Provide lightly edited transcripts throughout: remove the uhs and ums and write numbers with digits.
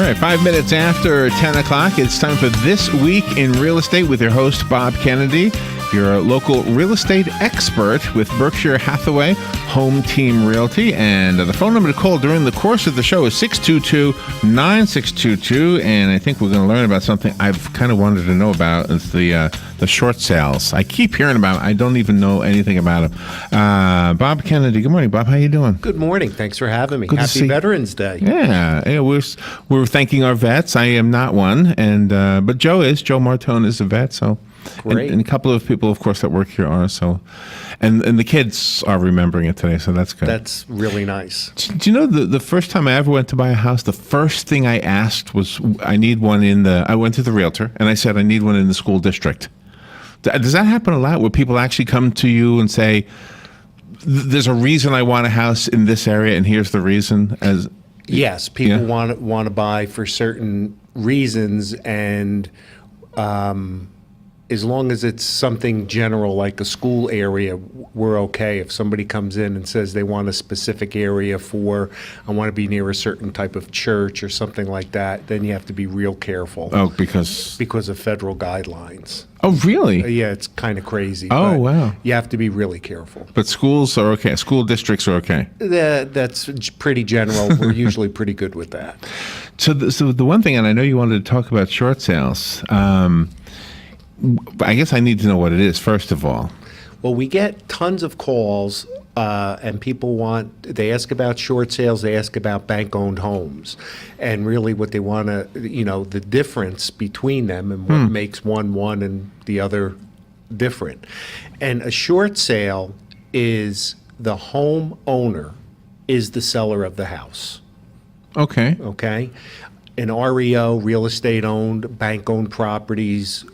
right, 5 minutes after 10 o'clock, it's time for This Week in Real Estate with your host, Bob Kennedy, your local real estate expert with Berkshire Hathaway Home Team Realty. And the phone number to call during the course of the show is 622-9622. And I think we're going to learn about something I've kind of wanted to know about. It's the short sales. I keep hearing about them. I don't even know anything about them. Bob Kennedy. Good morning, Bob. How you doing? Good morning. Thanks for having me. Good to see Happy Veterans Day. Yeah, we're thanking our vets. I am not one, and but Joe is. Joe Martone is a vet, so Great. And a couple of people, of course, that work here are. So, and the kids are remembering it today, so that's good. That's really nice. Do you know the first time I ever went to buy a house, the first thing I asked was, I need one I went to the realtor and I said, I need one in the school district. Does that happen a lot where people actually come to you and say, there's a reason I want a house in this area and here's the reason? Yes, people want to buy for certain reasons, and as long as it's something general like a school area, we're okay. If somebody comes in and says they want a specific area for, I want to be near a certain type of church or something like that, then you have to be real careful. Oh, because of federal guidelines. Oh, really? Yeah, it's kind of crazy. Oh, but wow. You have to be really careful. But schools are okay. School districts are okay. That's pretty general. We're usually pretty good with that. So the one thing, and I know you wanted to talk about short sales, I guess I need to know what it is, first of all. Well, we get tons of calls, and people they ask about short sales, they ask about bank-owned homes, and really what they want to, the difference between them and what makes one and the other different. And a short sale is the home owner is the seller of the house. Okay. Okay? An REO, real estate owned, bank owned properties,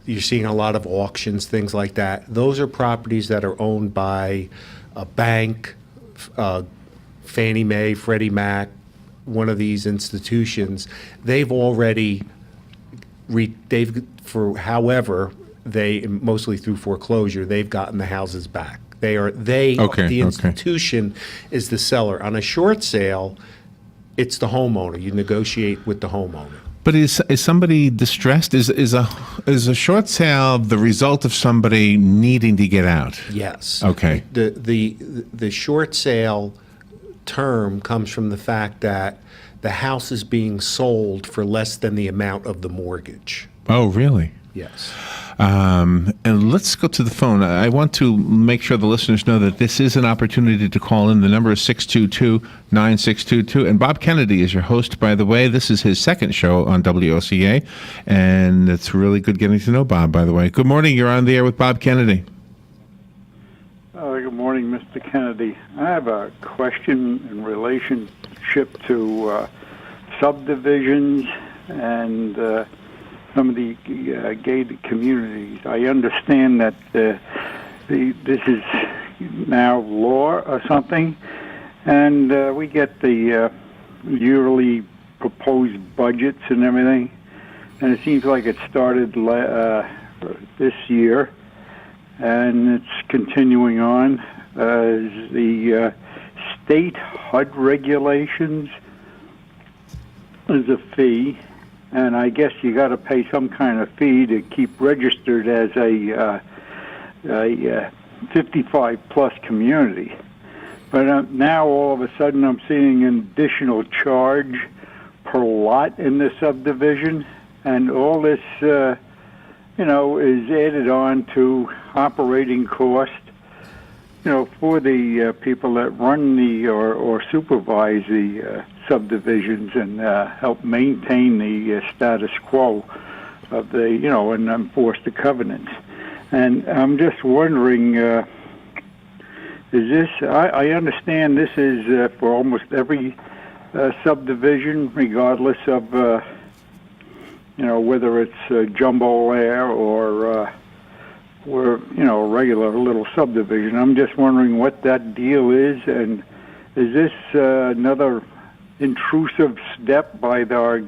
you're seeing a lot of auctions, things like that. Those are properties that are owned by a bank, Fannie Mae, Freddie Mac, one of these institutions. They've already, mostly through foreclosure, they've gotten the houses back. The institution is the seller. On a short sale, it's the homeowner. You negotiate with the homeowner. But is somebody distressed? Is a short sale the result of somebody needing to get out? Yes. Okay. The short sale term comes from the fact that the house is being sold for less than the amount of the mortgage. Oh, really? Yes. And let's go to the phone. I want to make sure the listeners know that this is an opportunity to call in. The number is 622-9622. And Bob Kennedy is your host, by the way. This is his second show on WOCA. And it's really good getting to know Bob, by the way. Good morning. You're on the air with Bob Kennedy. Good morning, Mr. Kennedy. I have a question in relationship to subdivisions and some of the gated communities. I understand that this is now law or something, and we get the yearly proposed budgets and everything, and it seems like it started this year, and it's continuing on. The state HUD regulations is a fee, and I guess you got to pay some kind of fee to keep registered as a 55-plus community. But now all of a sudden I'm seeing an additional charge per lot in the subdivision, and all this, is added on to operating cost, for the people that run or supervise the subdivisions and help maintain the status quo of and enforce the covenants. And I'm just wondering, is this, I understand this is for almost every subdivision, regardless of, whether it's jumbo layer or a regular little subdivision. I'm just wondering what that deal is, and is this another intrusive step by our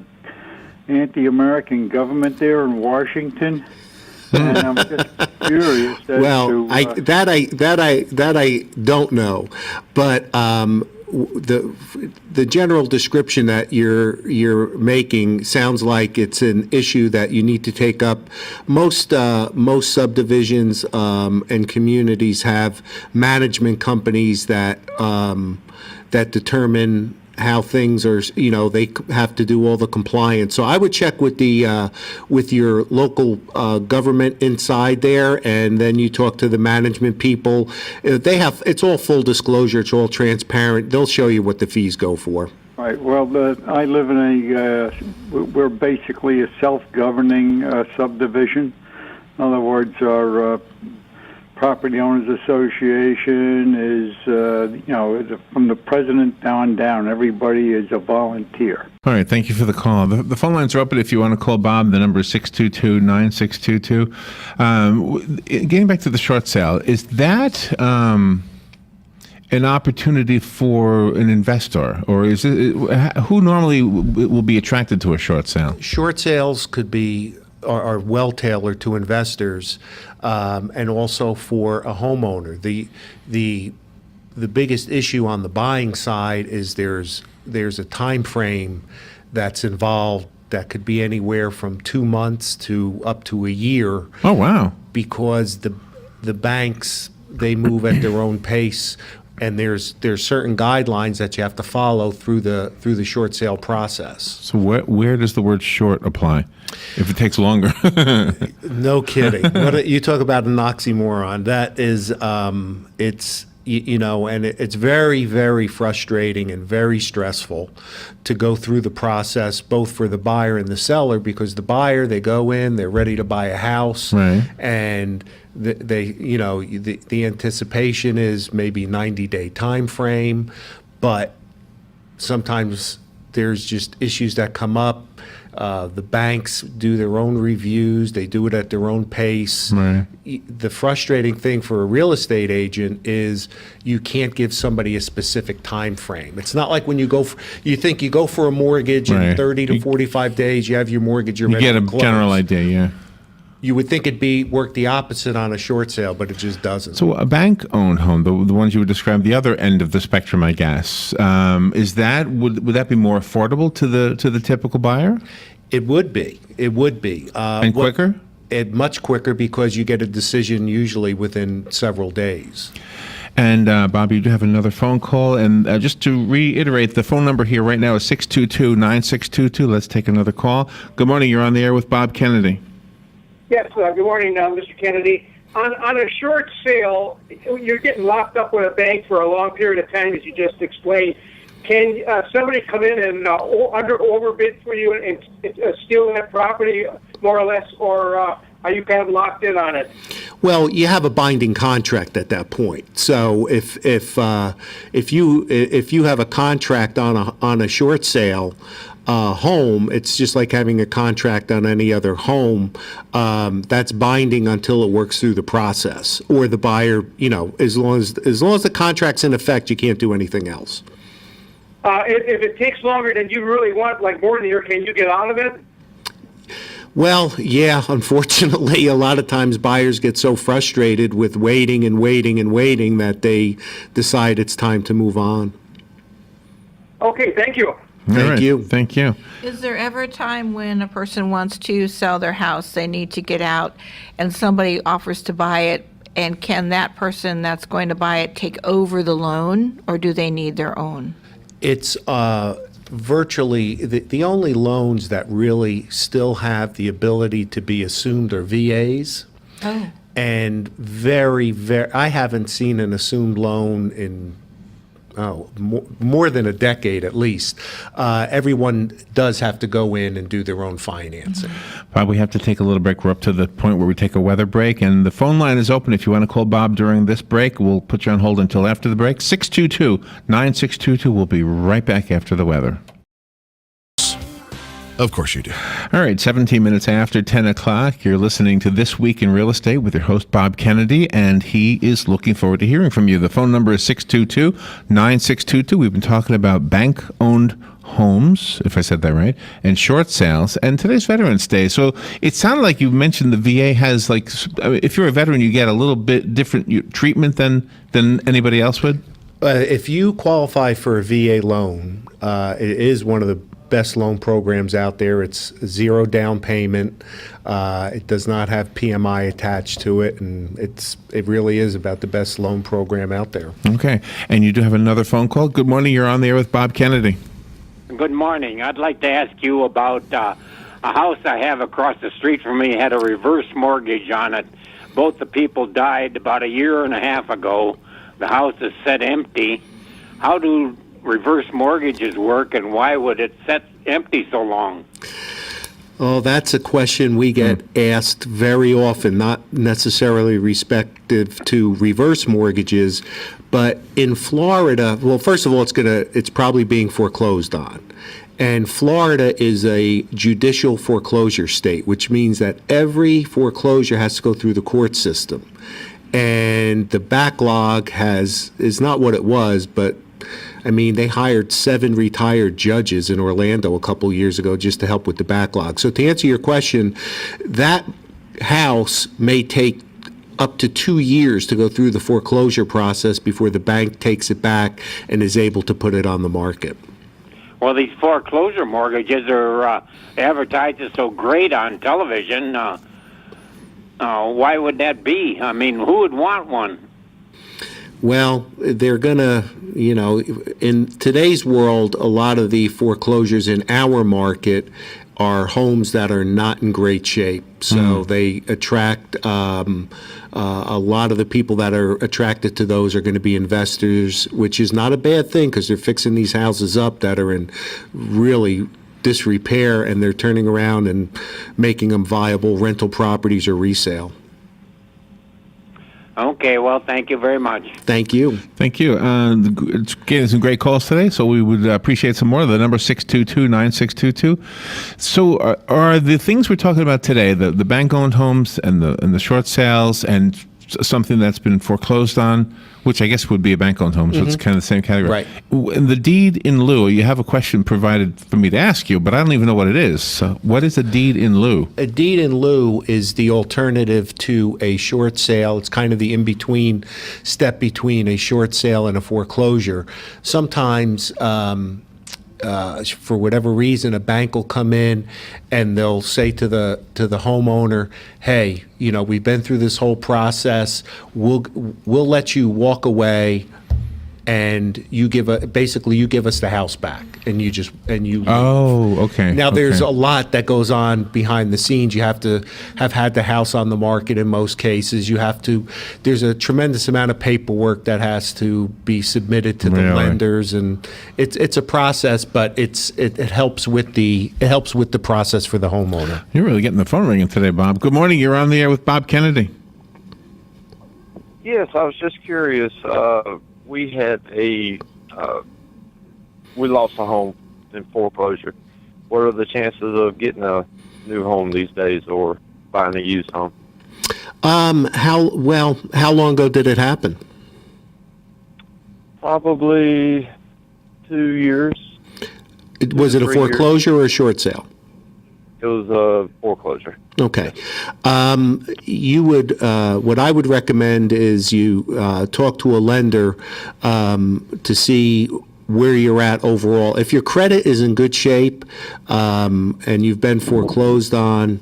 anti-American government there in Washington? And I'm just curious as to... I don't know, but the general description that you're making sounds like it's an issue that you need to take up. Most subdivisions and communities have management companies that determine how things are, they have to do all the compliance. So I would check with with your local government inside there, and then you talk to the management people. It's all full disclosure. It's all transparent. They'll show you what the fees go for. Right. Well, I live in we're basically a self-governing subdivision. In other words, our Property Owners Association is, from the president on down, everybody is a volunteer. All right, thank you for the call. The phone lines are open if you want to call Bob. The number is 622-9622. Getting back to the short sale, is that an opportunity for an investor, or is it who normally will be attracted to a short sale? Short sales are well tailored to investors, and also for a homeowner. The biggest issue on the buying side is there's a time frame that's involved that could be anywhere from 2 months to up to a year. Oh, wow. Because the banks, they move at their own pace, and there's certain guidelines that you have to follow through the short sale process. So where does the word short apply if it takes longer? No kidding. You talk about an oxymoron. That is, it's it's very, very frustrating and very stressful to go through the process, both for the buyer and the seller, because the buyer, they go in, they're ready to buy a house, right, and the anticipation is maybe 90-day time frame, but sometimes there's just issues that come up. The banks do their own reviews. They do it at their own pace. Right. The frustrating thing for a real estate agent is you can't give somebody a specific time frame. It's not like when you go for a mortgage in Right. 30 to 45 days, you have your mortgage, you're ready You get to a close. general idea, yeah. You would think it'd work the opposite on a short sale, but it just doesn't. So a bank-owned home, the ones you would describe, the other end of the spectrum, I guess, would that be more affordable to the typical buyer? It would be. It would be. And quicker? Much quicker, because you get a decision usually within several days. And Bob, you do have another phone call. And just to reiterate, the phone number here right now is 622-9622. Let's take another call. Good morning. You're on the air with Bob Kennedy. Yes, good morning, Mr. Kennedy. On a short sale, you're getting locked up with a bank for a long period of time, as you just explained. Can somebody come in and overbid for you and steal that property, more or less, or are you kind of locked in on it? Well, you have a binding contract at that point. So if you have a contract on a short sale home, it's just like having a contract on any other home. That's binding until it works through the process, or the buyer. As long as the contract's in effect, you can't do anything else. If it takes longer than you really want, like more than a year, can you get out of it? Well, yeah, unfortunately, a lot of times buyers get so frustrated with waiting and waiting and waiting that they decide it's time to move on. Okay, thank you. Thank you. Thank you. Is there ever a time when a person wants to sell their house, they need to get out, and somebody offers to buy it, and can that person that's going to buy it take over the loan, or do they need their own? It's virtually the only loans that really still have the ability to be assumed are VAs. Oh. And I haven't seen an assumed loan in more than a decade at least. Everyone does have to go in and do their own financing. Bob, we have to take a little break. We're up to the point where we take a weather break, and the phone line is open. If you want to call Bob during this break, we'll put you on hold until after the break. 622-9622. We'll be right back after the weather. Of course you do. All right, 17 minutes after 10 o'clock, you're listening to This Week in Real Estate with your host, Bob Kennedy, and he is looking forward to hearing from you. The phone number is 622-9622. We've been talking about bank-owned homes, if I said that right, and short sales, and today's Veterans Day. So it sounded like you mentioned the VA has, if you're a veteran, you get a little bit different treatment than anybody else would? If you qualify for a VA loan, it is one of the best loan programs out there. It's zero down payment. It does not have PMI attached to it, and it really is about the best loan program out there. Okay. And you do have another phone call. Good morning. You're on the air with Bob Kennedy. Good morning. I'd like to ask you about a house I have across the street from me had a reverse mortgage on it. Both the people died about a year and a half ago. The house is set empty. How do reverse mortgages work, and why would it set empty so long? Oh, that's a question we get asked very often, not necessarily respective to reverse mortgages, but in Florida, well, first of all, it's probably being foreclosed on. And Florida is a judicial foreclosure state, which means that every foreclosure has to go through the court system. And the backlog is not what it was, but I mean, they hired 7 retired judges in Orlando a couple years ago just to help with the backlog. So to answer your question, that house may take up to 2 years to go through the foreclosure process before the bank takes it back and is able to put it on the market. Well, these foreclosure mortgages are advertised as so great on television. Why would that be? I mean, who would want one? Well, they're going to, in today's world, a lot of the foreclosures in our market are homes that are not in great shape. So they attract, a lot of the people that are attracted to those are going to be investors, which is not a bad thing because they're fixing these houses up that are in really disrepair, and they're turning around and making them viable rental properties or resale. Okay, well, thank you very much. Thank you. Thank you. It's getting some great calls today, so we would appreciate some more. The number 622-9622. So are the things we're talking about today, the bank-owned homes and the short sales and something that's been foreclosed on, which I guess would be a bank-owned home, so it's kind of the same category. Right. And the deed in lieu, you have a question provided for me to ask you, but I don't even know what it is. So what is a deed in lieu? A deed in lieu is the alternative to a short sale. It's kind of the in-between step between a short sale and a foreclosure. Sometimes, for whatever reason, a bank will come in and they'll say to the homeowner, "Hey, we've been through this whole process. We'll let you walk away, and you give us the house back, and you leave." Oh, okay. Now, there's okay. a lot that goes on behind the scenes. You have to have had the house on the market in most cases. There's a tremendous amount of paperwork that has to be submitted to the Really? lenders, and it's a process, but it helps with the process for the homeowner. You're really getting the phone ringing today, Bob. Good morning. You're on the air with Bob Kennedy. Yes, I was just curious. We had we lost a home in foreclosure. What are the chances of getting a new home these days, or buying a used home? How long ago did it happen? Probably 2 years. Was it a 3 years. foreclosure or a short sale? It was a foreclosure. Okay. What I would recommend is you talk to a lender to see where you're at overall. If your credit is in good shape and you've been foreclosed on,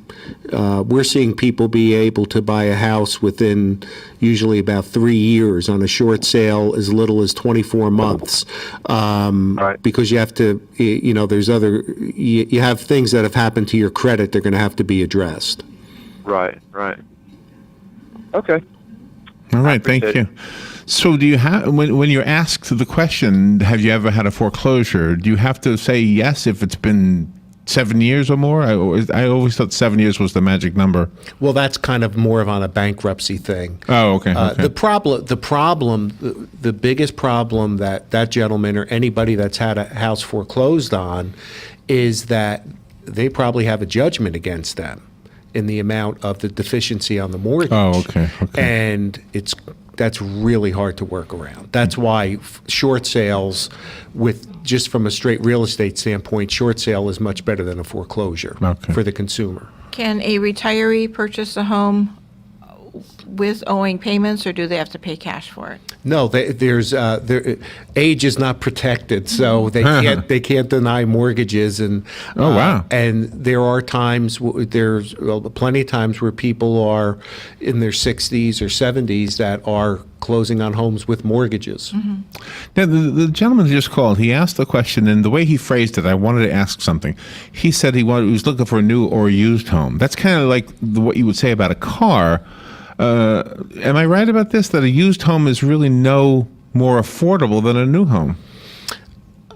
we're seeing people be able to buy a house within usually about 3 years. On a short sale, as little as 24 months. Right. Because you have to, you have things that have happened to your credit, they're going to have to be addressed. Right. Okay. All right, thank appreciate you. So do you have, when you're asked the question, have you ever had a foreclosure, do you have to say yes if it's been 7 years or more? I always thought 7 years was the magic number. Well, that's kind of more of on a bankruptcy thing. Oh, okay. The biggest problem that gentleman or anybody that's had a house foreclosed on is that they probably have a judgment against them in the amount of the deficiency on the mortgage. Oh, okay. And that's really hard to work around. That's why short sales, just from a straight real estate standpoint, short sale is much better than a foreclosure Okay. for the consumer. Can a retiree purchase a home with owing payments, or do they have to pay cash for it? No, age is not protected, so they can't deny mortgages, and Oh, wow. and there are times there's plenty of times where people are in their 60s or 70s that are closing on homes with mortgages. Now, the gentleman who just called, he asked the question, and the way he phrased it, I wanted to ask something. He said he was looking for a new or a used home. That's kind of like what you would say about a car. Am I right about this, that a used home is really no more affordable than a new home?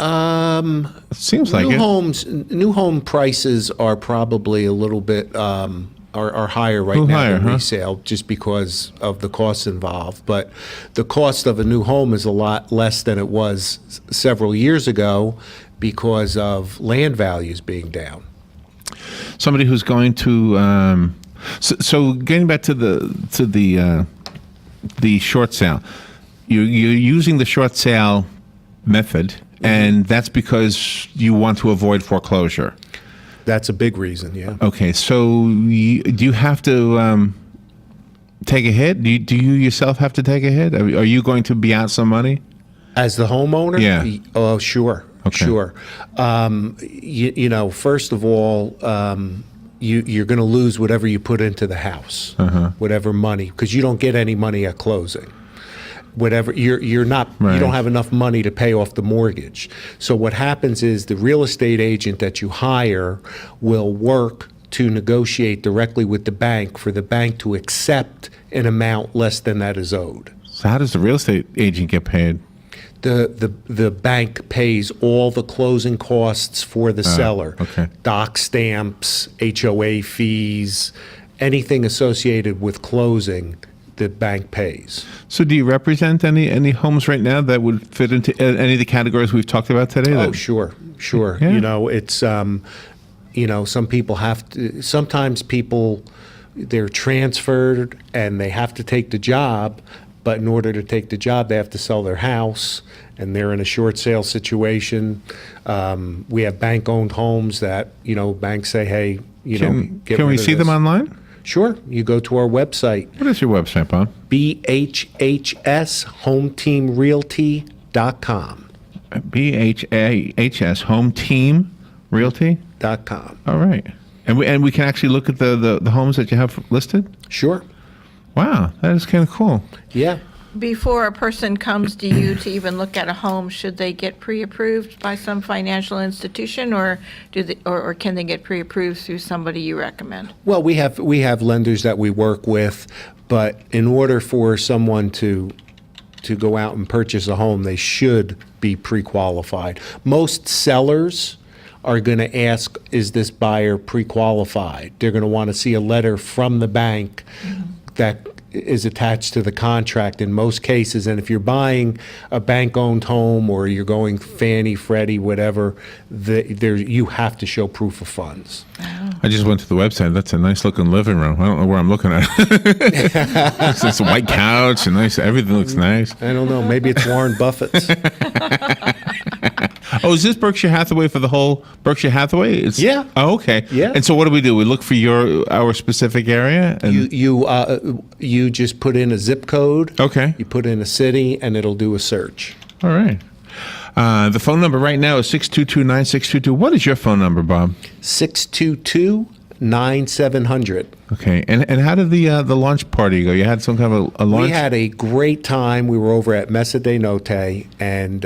It seems like it. New home prices are probably a little bit are higher right Little now higher, than huh? resale, just because of the costs involved. But the cost of a new home is a lot less than it was several years ago because of land values being down. Somebody who's going to so getting back to the short sale, you're using the short sale method, and that's because you want to avoid foreclosure. That's a big reason, yeah. Okay, so do you have to take a hit? Do you yourself have to take a hit? Are you going to be out some money? As the homeowner? Yeah. Oh, sure. Okay. Sure. You know, first of all, you're going to lose whatever you put into the house, whatever money, because you don't get any money at closing. Whatever you're not, Right. you don't have enough money to pay off the mortgage. So what happens is the real estate agent that you hire will work to negotiate directly with the bank for the bank to accept an amount less than that is owed. So how does the real estate agent get paid? The bank pays all the closing costs for the seller. okay. Doc stamps, HOA fees, anything associated with closing, the bank pays. So do you represent any homes right now that would fit into any of the categories we've talked about today? Oh, sure. Yeah. You know, it's you know, some people have to. Sometimes people, they're transferred and they have to take the job, but in order to take the job, they have to sell their house, and they're in a short sale situation. We have bank-owned homes that, you know, banks say, hey, you know, get Can we rid of see them this. online? Sure. You go to our website, What is your website, Bob? bhhshometeamrealty.com. BHAHS Home Team Realty. .com. All right, and we can actually look at the homes that you have listed. Sure. Wow, that is kind of cool. Yeah. Before a person comes to you to even look at a home, should they get pre-approved by some financial institution, or or can they get pre-approved through somebody you recommend? Well, we have lenders that we work with, but in order for someone to go out and purchase a home, they should be pre-qualified. Most sellers are going to ask, is this buyer pre-qualified? They're going to want to see a letter from the bank that is attached to the contract in most cases. And if you're buying a bank-owned home or you're going Fannie, Freddie, whatever, you have to show proof of funds. I just went to the website. That's a nice looking living room. I don't know where I'm looking at. It's a white couch and nice. Everything looks nice. I don't know. Maybe it's Warren Buffett's. Oh, is this Berkshire Hathaway for the whole Berkshire Hathaway? Yeah. Oh, okay. Yeah. And so what do? We look for our specific area. And You just put in a zip code. Okay. You put in a city, and it'll do a search. All right. The phone number right now is 622-9622. What is your phone number, Bob? 622-9700. Okay. And how did the launch party go? You had some kind of a launch? We had a great time. We were over at Mesa de Note, and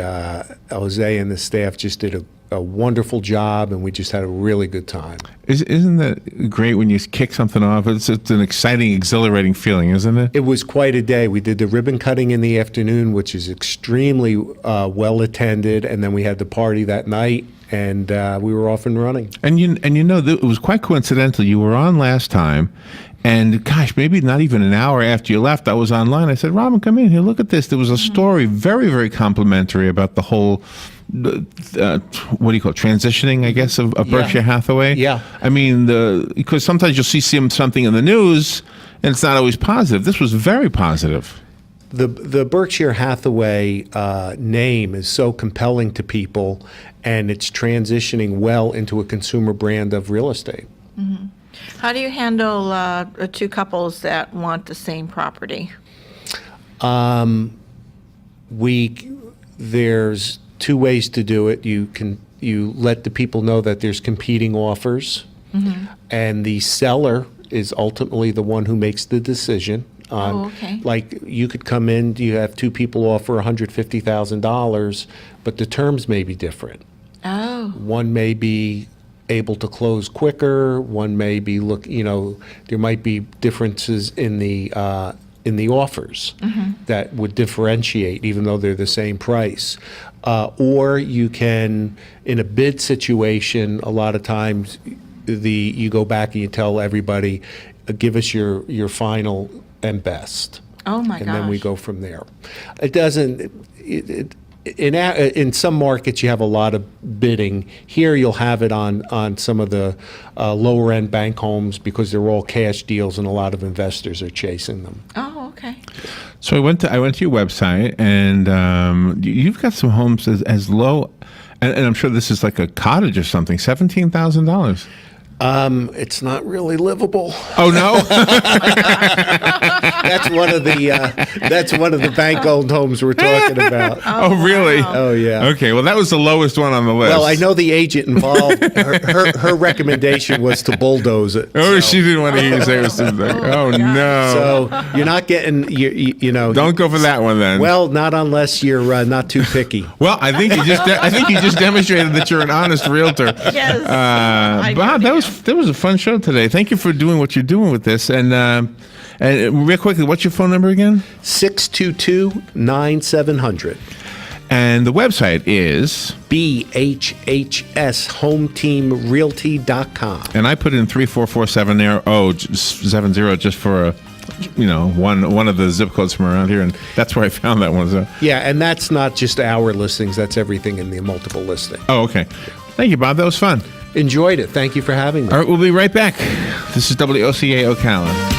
Jose and the staff just did a wonderful job, and we just had a really good time. Isn't that great when you kick something off? It's an exciting, exhilarating feeling, isn't it? It was quite a day. We did the ribbon cutting in the afternoon, which is extremely well attended, and then we had the party that night, and we were off and running. And you know, it was quite coincidental. You were on last time, and gosh, maybe not even an hour after you left, I was online. I said, Robin, come in here, look at this. There was a story very, very complimentary about the whole, what do you call it, transitioning, I guess, of Berkshire Hathaway. Yeah. I mean, because sometimes you'll see something in the news, and it's not always positive. This was very positive. The Berkshire Hathaway name is so compelling to people, and it's transitioning well into a consumer brand of real estate. How do you handle two couples that want the same property? There's two ways to do it. You let the people know that there's competing offers, and the seller is ultimately the one who makes the decision. Okay. Like, you could come in, you have two people offer $150,000, but the terms may be different. Oh, One may be able to close quicker. One may be there might be differences in the offers that would differentiate, even though they're the same price. Or you can, in a bid situation, a lot of times you go back and you tell everybody, give us your final and best. oh my And gosh. then we go from there. It doesn't. In some markets, you have a lot of bidding. Here, you'll have it on some of the lower end bank homes because they're all cash deals, and a lot of investors are chasing them. Oh, okay. So I went to your website, and you've got some homes as low, and I'm sure this is like a cottage or something, $17,000. It's not really livable. Oh no! That's one of the bank-owned homes we're talking about. Oh really? Oh yeah. Okay, well that was the lowest one on the list. Well, I know the agent involved. Her recommendation was to bulldoze it. Oh, so. she didn't want to hear you say it was oh no! So you're not getting you know. Don't go for that one then. Well, not unless you're not too picky. Well, I think you just demonstrated that you're an honest realtor. Yes. Bob, that was a fun show today. Thank you for doing what you're doing with this. And real quickly, what's your phone number again? 622-9700. And the website is BHHSHomeTeamRealty.com. And I put in 3447 there. 70 just for one of the zip codes from around here, and that's where I found that one. So. Yeah, and that's not just our listings. That's everything in the multiple listing. Oh, okay. Thank you, Bob. That was fun. Enjoyed it. Thank you for having me. All right, we'll be right back. This is WOCA Ocala.